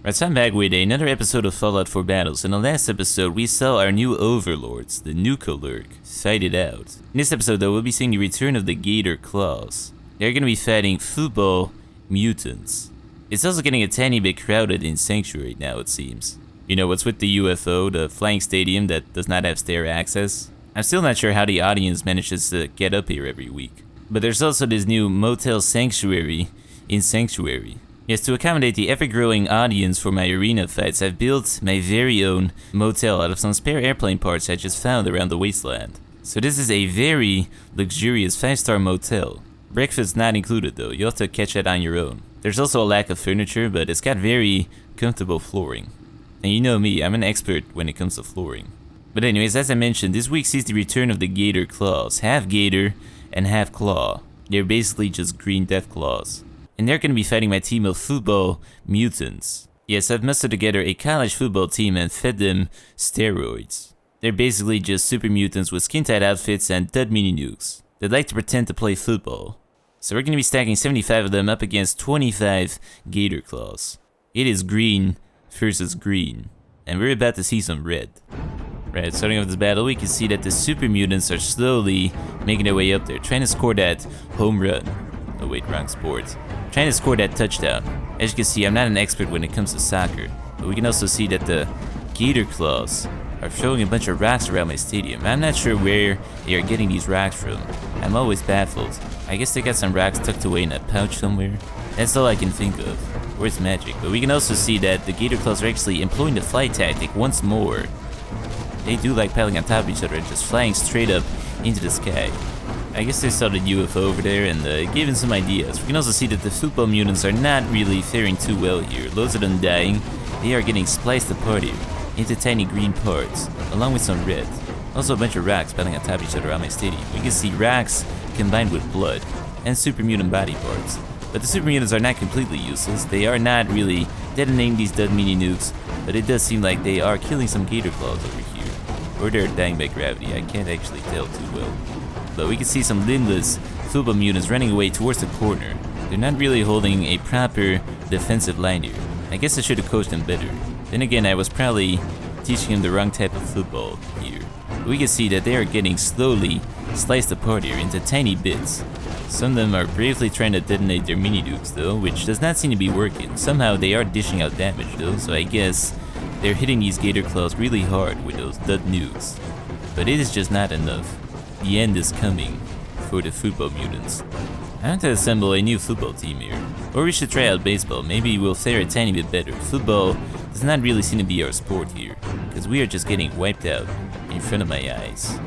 Right, so I'm back with another episode of Fallout 4 Battles. In the last episode, we saw our new overlords, the Nucolurk, fight it out. In this episode though, we'll be seeing the return of the GATORCLAWS. They're gonna be fighting football mutants. It's also getting a tiny bit crowded in Sanctuary now, it seems. You know, what's with the UFO, the flying stadium that does not have stair access? I'm still not sure how the audience manages to get up here every week. But there's also this new motel sanctuary in Sanctuary. Yes, to accommodate the ever-growing audience for my arena fights, I've built my very own motel out of some spare airplane parts I just found around the wasteland. So this is a very luxurious 5-star motel. Breakfast not included though, you'll have to catch that on your own. There's also a lack of furniture, but it's got very comfortable flooring. And you know me, I'm an expert when it comes to flooring. But anyways, as I mentioned, this week sees the return of the GATORCLAWS, half gator and half claw. They're basically just green death claws. And they're going to be fighting my team of football mutants. Yes, I've mustered together a college football team and fed them steroids. They're basically just super mutants with skin-tight outfits and dud mini nukes. They'd like to pretend to play football. So we're going to be stacking 75 of them up against 25 GATORCLAWS. It is green versus green. And we're about to see some red. Right, starting off this battle, we can see that the super mutants are slowly making their way up there, trying to score that home run. Oh wait, wrong sport. Trying to score that touchdown. As you can see, I'm not an expert when it comes to soccer, but we can also see that the GATORCLAWS are throwing a bunch of rocks around my stadium. I'm not sure where they are getting these rocks from. I'm always baffled. I guess they got some rocks tucked away in a pouch somewhere. That's all I can think of. Where's magic? But we can also see that the GATORCLAWS are actually employing the flight tactic once more. They do like piling on top of each other and just flying straight up into the sky. I guess they saw the UFO over there and gave them some ideas. We can also see that the football mutants are not really faring too well here. Loads of them dying. They are getting spliced apart here into tiny green parts, along with some red. Also a bunch of rocks piling on top of each other around my stadium. We can see rocks combined with blood and super mutant body parts. But the super mutants are not completely useless. They are not really detonating these dud mini nukes, but it does seem like they are killing some GATORCLAWS over here. Or they're dying by gravity. I can't actually tell too well. But we can see some limbless football mutants running away towards the corner. They're not really holding a proper defensive line here. I guess I should have coached them better. Then again, I was probably teaching them the wrong type of football here. But we can see that they are getting slowly sliced apart here into tiny bits. Some of them are bravely trying to detonate their mini nukes though, which does not seem to be working. Somehow they are dishing out damage though, so I guess they're hitting these GATORCLAWS really hard with those dud nukes. But it is just not enough. The end is coming for the football mutants. I want to assemble a new football team here. Or we should try out baseball, maybe we'll fare a tiny bit better. Football does not really seem to be our sport here, because we are just getting wiped out in front of my eyes.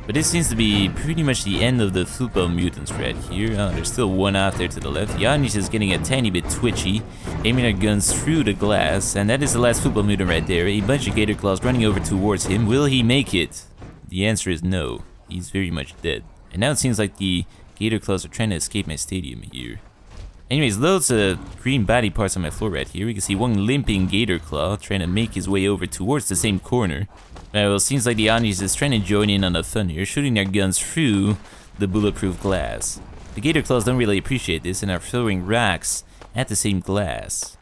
But this seems to be pretty much the end of the football mutants right here. Oh, there's still one out there to the left. Yannis is getting a tiny bit twitchy, aiming our guns through the glass, and that is the last football mutant right there. A bunch of GATORCLAWS running over towards him. Will he make it? The answer is no. He's very much dead. And now it seems like the GATORCLAWS are trying to escape my stadium here. Anyways, loads of green body parts on my floor right here. We can see one limping GATORCLAW trying to make his way over towards the same corner. Well, it seems like the Omnis is trying to join in on the fun here, shooting their guns through the bulletproof glass. The GATORCLAWS don't really appreciate this and are throwing rocks at the same glass.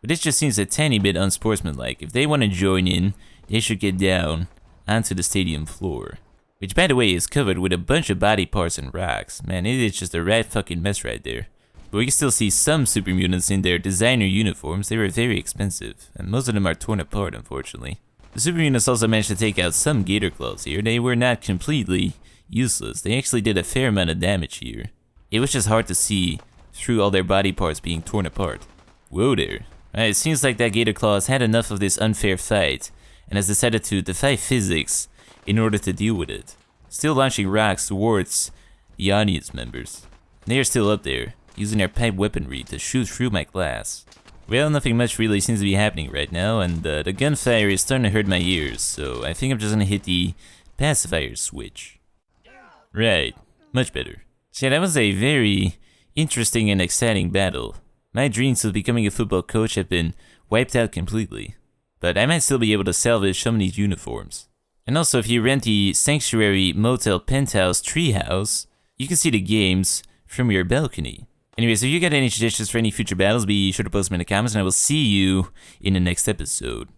But this just seems a tiny bit unsportsmanlike. If they want to join in, they should get down onto the stadium floor. Which, by the way, is covered with a bunch of body parts and rocks. Man, it is just a right fucking mess right there. But we can still see some super mutants in their designer uniforms. They were very expensive, and most of them are torn apart, unfortunately. The super mutants also managed to take out some GATORCLAWS here. They were not completely useless. They actually did a fair amount of damage here. It was just hard to see through all their body parts being torn apart. Whoa there. Right, it seems like that GATORCLAWS had enough of this unfair fight, and has decided to defy physics in order to deal with it. Still launching rocks towards the audience members. They are still up there, using their pipe weaponry to shoot through my glass. Well, nothing much really seems to be happening right now, and the gunfire is starting to hurt my ears, so I think I'm just gonna hit the pacifier switch. Right, much better. So yeah, that was a very interesting and exciting battle. My dreams of becoming a football coach have been wiped out completely, but I might still be able to salvage some of these uniforms. And also, if you rent the Sanctuary Motel Penthouse Treehouse, you can see the games from your balcony. Anyways, if you got any suggestions for any future battles, be sure to post them in the comments, and I will see you in the next episode.